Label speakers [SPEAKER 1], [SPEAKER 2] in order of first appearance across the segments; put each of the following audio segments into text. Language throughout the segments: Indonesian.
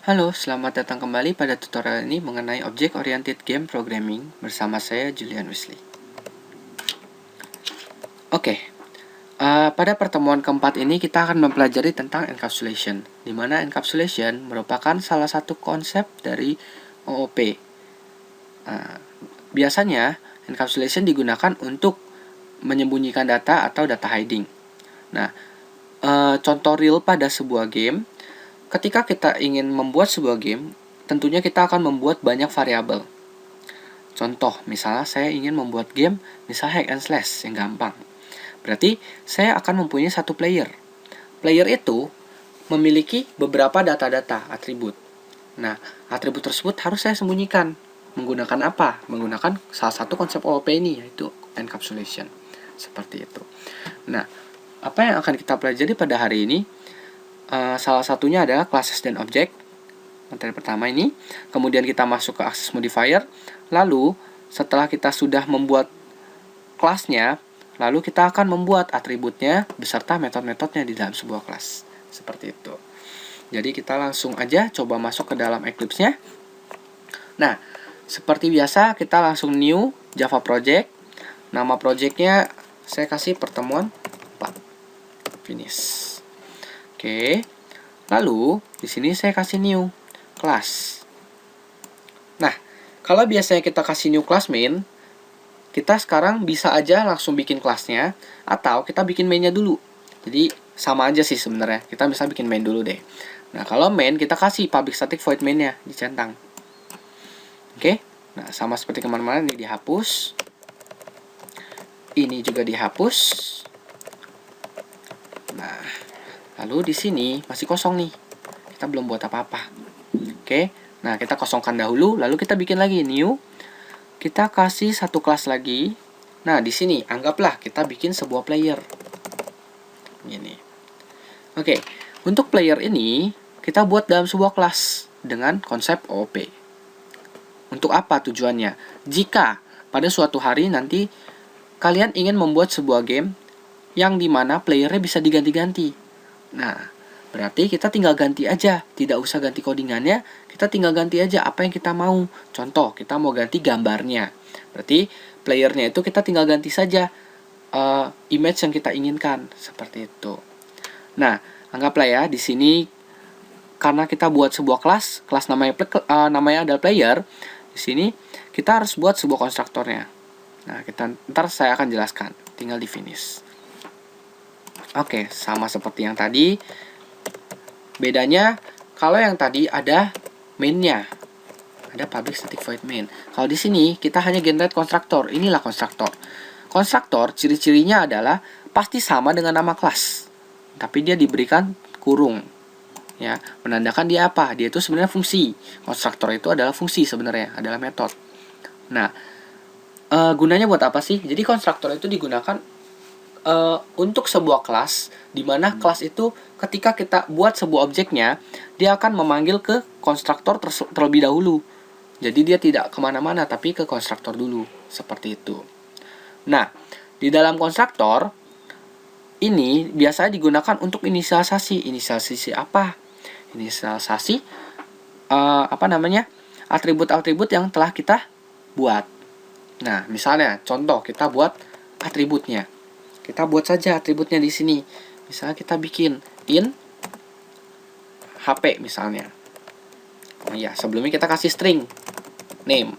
[SPEAKER 1] Halo, selamat datang kembali pada tutorial ini mengenai Object Oriented Game Programming bersama saya Julian Wesley. Oke, pada pertemuan keempat ini kita akan mempelajari tentang encapsulation, di mana encapsulation merupakan salah satu konsep dari OOP. Biasanya, encapsulation digunakan untuk menyembunyikan data atau data hiding. Nah, contoh real pada sebuah game, ketika kita ingin membuat sebuah game, tentunya kita akan membuat banyak variabel. Contoh, misalnya saya ingin membuat game, misalnya hack and slash, yang gampang. Berarti, saya akan mempunyai satu player. Player itu memiliki beberapa data-data, atribut. Nah, atribut tersebut harus saya sembunyikan. Menggunakan apa? Menggunakan salah satu konsep OOP ini, yaitu encapsulation. Seperti itu. Nah, apa yang akan kita pelajari pada hari ini? Salah satunya adalah classes dan object. Materi pertama ini. Kemudian kita masuk ke access modifier. Lalu, setelah kita sudah membuat kelasnya, lalu kita akan membuat atributnya beserta metode-metodenya di dalam sebuah kelas. Seperti itu. Jadi kita langsung aja coba masuk ke dalam Eclipse-nya. Nah, seperti biasa kita langsung new Java project. Nama projectnya saya kasih pertemuan 4. Finish. Oke. Lalu di sini saya kasih new class. Nah, kalau biasanya kita kasih new class main, kita sekarang bisa aja langsung bikin kelasnya atau kita bikin mainnya dulu. Jadi sama aja sih sebenarnya. Kita bisa bikin main dulu deh. Nah, kalau main kita kasih public static void mainnya dicentang. Oke. Nah, sama seperti kemarin-kemarin ini dihapus. Ini juga dihapus. Nah, lalu di sini masih kosong nih. Kita belum buat apa-apa. Oke. Nah, kita kosongkan dahulu, lalu kita bikin lagi new. Kita kasih satu kelas lagi. Nah, di sini anggaplah kita bikin sebuah player. Ini. Oke. Untuk player ini kita buat dalam sebuah kelas dengan konsep OOP. Untuk apa tujuannya? Jika pada suatu hari nanti kalian ingin membuat sebuah game yang dimana playernya bisa diganti-ganti. Nah, berarti kita tinggal ganti aja. Tidak usah ganti codingannya, kita tinggal ganti aja apa yang kita mau. Contoh, kita mau ganti gambarnya. Berarti playernya itu kita tinggal ganti saja image yang kita inginkan. Seperti itu. Nah, anggaplah ya di sini karena kita buat sebuah kelas namanya adalah player. Di sini kita harus buat sebuah konstruktornya. Nah, ntar saya akan jelaskan. Tinggal di finish. Oke, sama seperti yang tadi. Bedanya, kalau yang tadi ada main-nya. Ada public static void main. Kalau di sini, kita hanya generate konstruktor. Inilah konstruktor. Konstruktor, ciri-cirinya adalah pasti sama dengan nama kelas. Tapi dia diberikan kurung. Ya, menandakan dia apa? Dia itu sebenarnya fungsi. Konstruktor itu adalah fungsi sebenarnya, adalah metode. Nah, gunanya buat apa sih? Jadi konstruktor itu digunakan untuk sebuah kelas, di mana kelas itu ketika kita buat sebuah objeknya, dia akan memanggil ke konstruktor terlebih dahulu. Jadi dia tidak kemana-mana, tapi ke konstruktor dulu. Seperti itu. Nah, di dalam konstruktor, ini biasanya digunakan untuk inisialisasi. Inisialisasi apa? Inisialisasi atribut-atribut yang telah kita buat. Nah, misalnya contoh kita buat atributnya. Kita buat saja atributnya di sini. Misalnya kita bikin in HP misalnya. Oh iya, sebelumnya kita kasih string name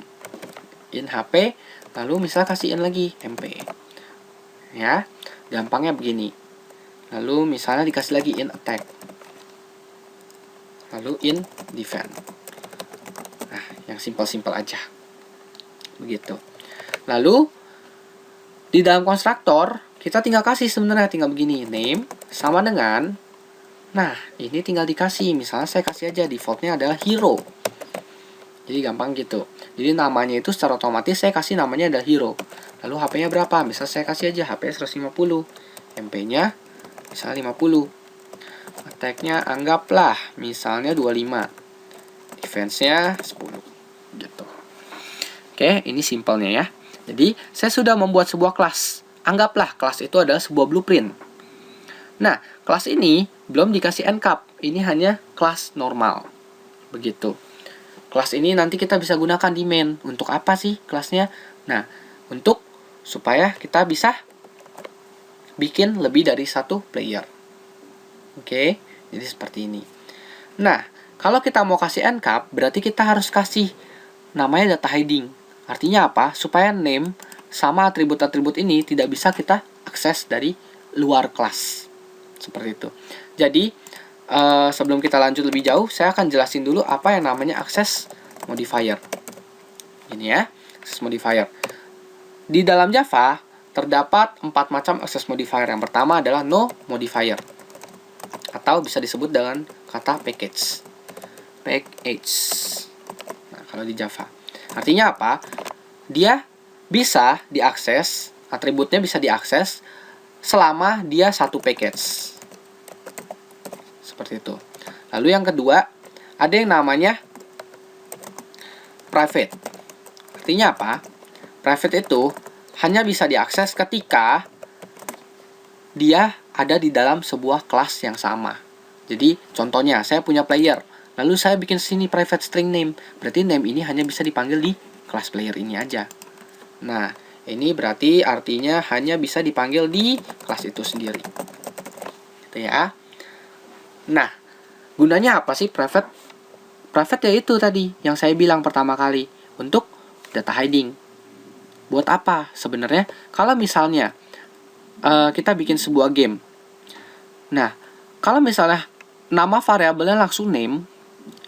[SPEAKER 1] in HP, lalu misalnya kasih in lagi mp. Ya, gampangnya begini. Lalu misalnya dikasih lagi in attack. Lalu in defend. Nah, yang simpel-simpel aja. Begitu. Lalu di dalam konstruktor kita tinggal kasih sebenarnya tinggal begini, name sama dengan, nah ini tinggal dikasih, misalnya saya kasih aja defaultnya adalah hero. Jadi gampang gitu. Jadi namanya itu secara otomatis saya kasih namanya adalah hero. Lalu HP-nya berapa? Misalnya saya kasih aja HP 150, MP-nya misalnya 50, attack-nya anggaplah misalnya 25, defense-nya 10 gitu. Oke, ini simpelnya ya. Jadi saya sudah membuat sebuah kelas. Anggaplah kelas itu adalah sebuah blueprint. Nah, kelas ini belum dikasih encap. Ini hanya kelas normal. Begitu. Kelas ini nanti kita bisa gunakan di main. Untuk apa sih kelasnya? Nah, untuk supaya kita bisa bikin lebih dari satu player. Oke, jadi seperti ini. Nah, kalau kita mau kasih encap, berarti kita harus kasih namanya data hiding. Artinya apa? Supaya name sama atribut-atribut ini tidak bisa kita akses dari luar kelas. Seperti itu. Jadi, sebelum kita lanjut lebih jauh, saya akan jelasin dulu apa yang namanya access modifier. Ini ya, access modifier. Di dalam Java, terdapat 4 macam access modifier. Yang pertama adalah no modifier, atau bisa disebut dengan kata package. Package. Nah, kalau di Java. Artinya apa? Dia bisa diakses, atributnya bisa diakses selama dia satu package. Seperti itu. Lalu yang kedua, ada yang namanya private. Artinya apa? Private itu hanya bisa diakses ketika dia ada di dalam sebuah kelas yang sama. Jadi, contohnya, saya punya player, lalu saya bikin sini private string name. Berarti name ini hanya bisa dipanggil di kelas player ini aja. Nah, ini berarti artinya hanya bisa dipanggil di kelas itu sendiri. Gitu ya. Nah, gunanya apa sih private? Private ya itu tadi yang saya bilang pertama kali, untuk data hiding. Buat apa sebenarnya? Kalau misalnya kita bikin sebuah game. Nah, kalau misalnya nama variabelnya langsung name,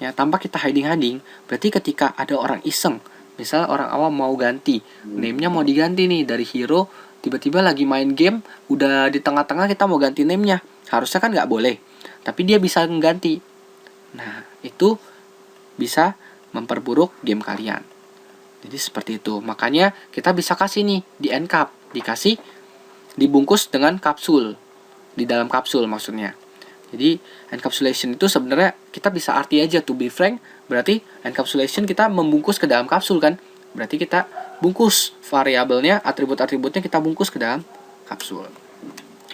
[SPEAKER 1] ya tanpa kita hiding, berarti ketika ada orang iseng, misalnya orang awam mau ganti, name-nya mau diganti nih dari hero, tiba-tiba lagi main game, udah di tengah-tengah kita mau ganti name-nya. Harusnya kan nggak boleh, tapi dia bisa mengganti. Nah, itu bisa memperburuk game kalian. Jadi seperti itu. Makanya kita bisa kasih nih di encap, dikasih dibungkus dengan kapsul. Di dalam kapsul maksudnya. Jadi encapsulation itu sebenarnya kita bisa arti aja, to be frank, berarti encapsulation kita membungkus ke dalam kapsul kan. Berarti kita bungkus variabelnya, atribut-atributnya kita bungkus ke dalam kapsul.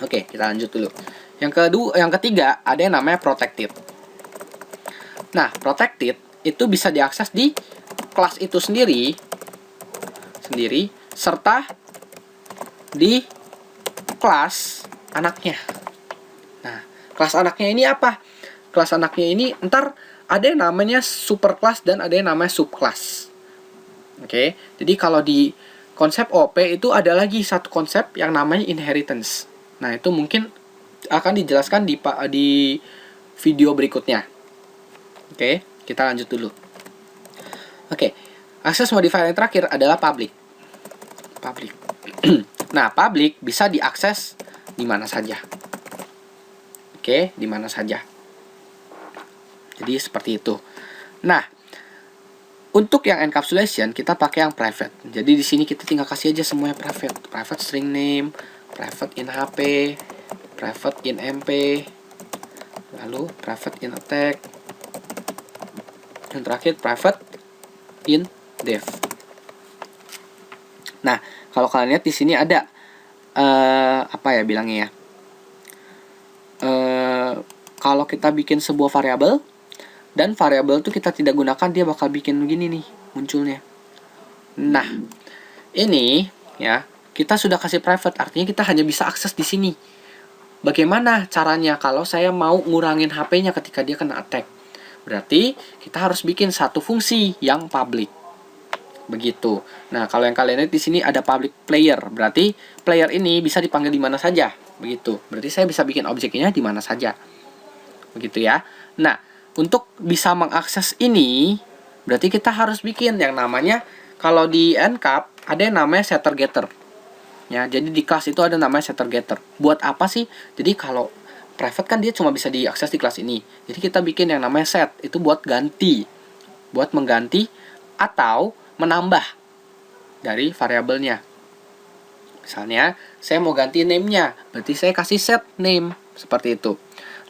[SPEAKER 1] Oke, kita lanjut dulu. Yang ketiga ada yang namanya protected. Nah, protected itu bisa diakses di kelas itu sendiri serta di kelas anaknya. Nah, kelas anaknya ini apa? Kelas anaknya ini ntar ada yang namanya superclass dan ada yang namanya subclass. Oke, jadi kalau di konsep OP itu ada lagi satu konsep yang namanya inheritance. Nah, itu mungkin akan dijelaskan di video berikutnya. Oke, kita lanjut dulu. Oke, access modifier yang terakhir adalah public. Nah, public bisa diakses di mana saja. Oke, di mana saja. Jadi seperti itu. Nah, untuk yang encapsulation kita pakai yang private. Jadi di sini kita tinggal kasih aja semuanya private. Private string name, private in HP, private in MP, lalu private in attack. Yang terakhir private in dev. Nah, kalau kalian lihat di sini ada apa ya bilangnya ya? Kalau kita bikin sebuah variabel dan variabel itu kita tidak gunakan, dia bakal bikin begini nih munculnya. Nah, ini ya kita sudah kasih private, artinya kita hanya bisa akses di sini. Bagaimana caranya kalau saya mau ngurangin HP-nya ketika dia kena attack? Berarti kita harus bikin satu fungsi yang public. Begitu. Nah, kalau yang kalian lihat di sini ada public player, berarti player ini bisa dipanggil di mana saja. Begitu. Berarti saya bisa bikin objeknya di mana saja. Begitu ya. Nah, untuk bisa mengakses ini, berarti kita harus bikin yang namanya, kalau di encap ada yang namanya setter getter. Ya, jadi di kelas itu ada namanya setter getter. Buat apa sih? Jadi kalau private kan dia cuma bisa diakses di kelas ini. Jadi kita bikin yang namanya set, itu buat ganti. Buat mengganti atau menambah dari variabelnya. Misalnya, saya mau ganti name-nya, berarti saya kasih set name, seperti itu.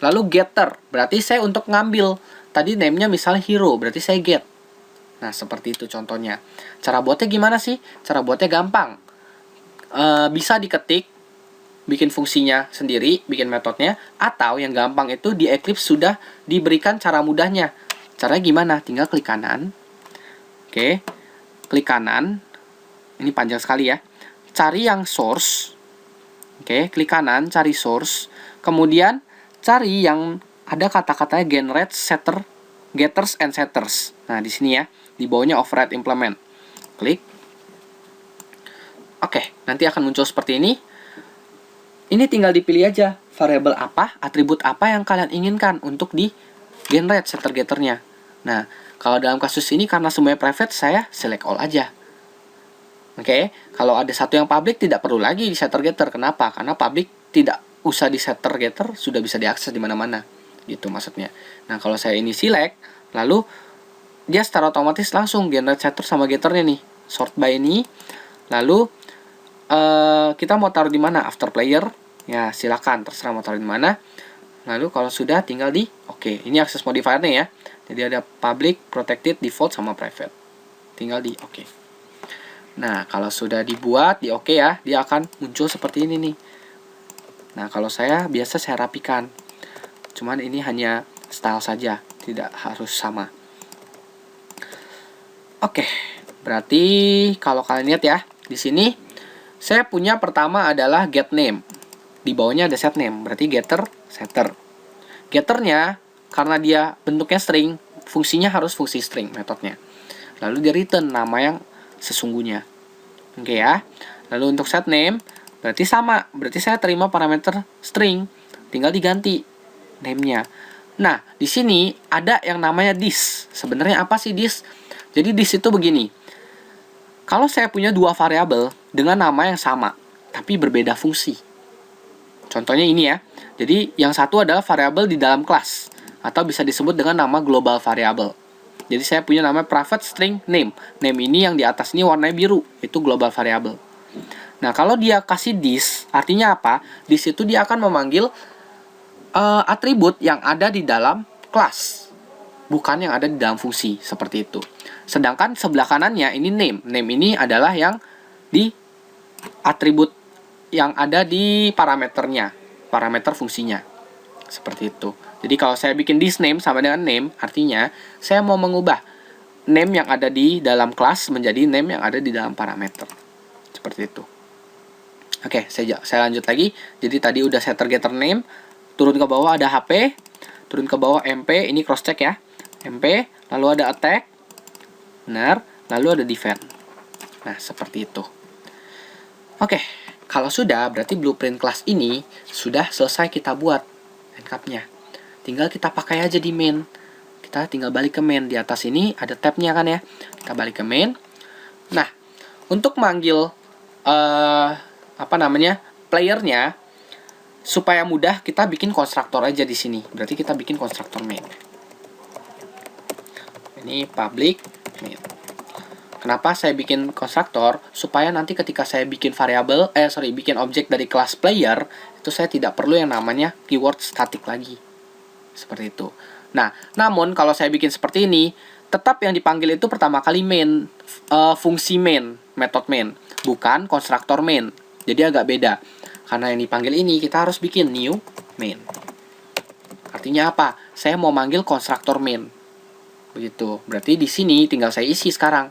[SPEAKER 1] Lalu getter, berarti saya untuk ngambil. Tadi name-nya misalnya hero, berarti saya get. Nah, seperti itu contohnya. Cara buatnya gimana sih? Cara buatnya gampang. Bisa diketik, bikin fungsinya sendiri, bikin metodenya, atau yang gampang itu di Eclipse sudah diberikan cara mudahnya. Caranya gimana? Tinggal klik kanan. Oke, klik kanan. Ini panjang sekali ya. Cari yang source. Oke, klik kanan, cari source. Kemudian cari yang ada kata-katanya generate, setter, getters, and setters. Nah, di sini ya, di bawahnya override implement. Klik. Oke, nanti akan muncul seperti ini. Ini tinggal dipilih aja variabel apa, atribut apa yang kalian inginkan untuk di generate setter getternya. Nah, kalau dalam kasus ini karena semuanya private, saya select all aja. Oke, kalau ada satu yang public tidak perlu lagi di setter getter. Kenapa? Karena public tidak usah di setter getter, sudah bisa diakses di mana-mana. Gitu maksudnya. Nah, kalau saya ini select, lalu dia secara otomatis langsung generate setter sama getternya nih. Sort by ini. Lalu kita mau taruh di mana? After player. Ya, silakan terserah mau taruh di mana. Lalu kalau sudah tinggal di oke. Ini akses modifiernya ya. Jadi ada public, protected, default sama private. Tinggal di oke. Nah, kalau sudah dibuat di oke ya, dia akan muncul seperti ini nih. Nah, kalau saya biasa saya rapikan. Cuman ini hanya style saja, tidak harus sama. Oke, berarti kalau kalian lihat ya, di sini saya punya pertama adalah get name. Di bawahnya ada set name, berarti getter, setter. Getternya karena dia bentuknya string, fungsinya harus fungsi string metodenya. Lalu dia return nama yang sesungguhnya. Oke ya. Lalu untuk set name berarti sama, berarti saya terima parameter string, tinggal diganti name-nya. Nah, di sini ada yang namanya this. Sebenarnya apa sih this? Jadi this itu begini. Kalau saya punya dua variabel dengan nama yang sama, tapi berbeda fungsi. Contohnya ini ya. Jadi yang satu adalah variabel di dalam kelas, atau bisa disebut dengan nama global variable. Jadi saya punya nama private string name. Name ini yang di atas ini warnanya biru, itu global variable. Nah, kalau dia kasih this, artinya apa? This itu dia akan memanggil atribut yang ada di dalam kelas, bukan yang ada di dalam fungsi, seperti itu. Sedangkan sebelah kanannya ini name. Name ini adalah yang di atribut yang ada di parameternya, parameter fungsinya. Seperti itu. Jadi kalau saya bikin this name sama dengan name, artinya saya mau mengubah name yang ada di dalam kelas menjadi name yang ada di dalam parameter. Seperti itu. Oke, saya lanjut lagi. Jadi tadi udah setter getter name, turun ke bawah ada HP, turun ke bawah MP, ini cross check ya. MP, lalu ada attack. Benar, lalu ada defend. Nah, seperti itu. Oke, kalau sudah berarti blueprint kelas ini sudah selesai kita buat encapnya. Tinggal kita pakai aja di main. Kita tinggal balik ke main. Di atas ini ada tabnya kan ya. Kita balik ke main. Nah, untuk manggil playernya supaya mudah, kita bikin konstruktor aja di sini. Berarti kita bikin konstruktor main. Ini public main. Kenapa saya bikin konstruktor? Supaya nanti ketika saya bikin bikin objek dari kelas player, itu saya tidak perlu yang namanya keyword static lagi. Seperti itu. Nah, namun kalau saya bikin seperti ini, tetap yang dipanggil itu pertama kali main, fungsi main, metode main, bukan konstruktor main. Jadi agak beda. Karena yang dipanggil ini, kita harus bikin new main. Artinya apa? Saya mau manggil konstruktor main. Begitu. Berarti di sini tinggal saya isi sekarang.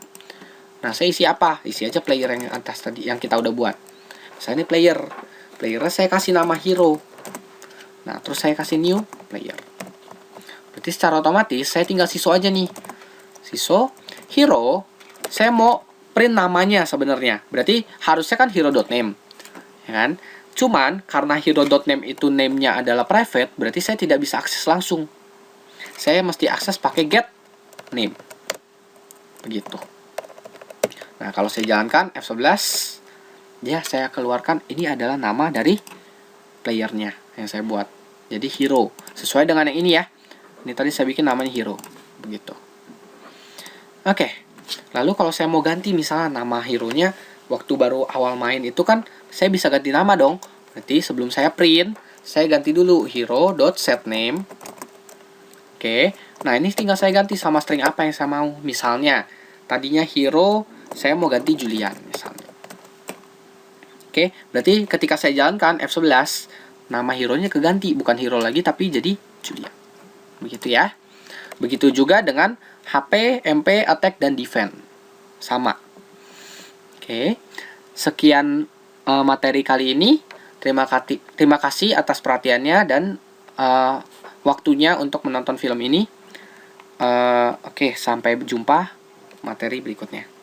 [SPEAKER 1] Nah, saya isi apa? Isi aja player yang atas tadi, yang kita udah buat. Misalnya ini player. Playernya saya kasih nama hero. Nah, terus saya kasih new player. Berarti secara otomatis saya tinggal siso aja nih. Siso, hero, saya mau print namanya sebenarnya. Berarti harusnya kan hero.name. Ya kan? Cuman karena hero.name itu name-nya adalah private, berarti saya tidak bisa akses langsung. Saya mesti akses pakai get name. Begitu. Nah, kalau saya jalankan F11, ya saya keluarkan ini adalah nama dari playernya yang saya buat. Jadi hero. Sesuai dengan yang ini ya. Ini tadi saya bikin namanya hero. Begitu. Oke. Lalu kalau saya mau ganti misalnya nama hero-nya, waktu baru awal main itu kan saya bisa ganti nama dong. Berarti sebelum saya print, saya ganti dulu hero.setName. Oke. Nah, ini tinggal saya ganti sama string apa yang saya mau. Misalnya, tadinya hero, saya mau ganti Julian misalnya. Oke, berarti ketika saya jalankan F11, nama hero-nya keganti, bukan hero lagi tapi jadi Julian. Begitu ya. Begitu juga dengan HP, MP, attack, dan defense. Sama. Oke. Sekian materi kali ini. Terima kasih atas perhatiannya dan waktunya untuk menonton film ini. Oke, sampai jumpa materi berikutnya.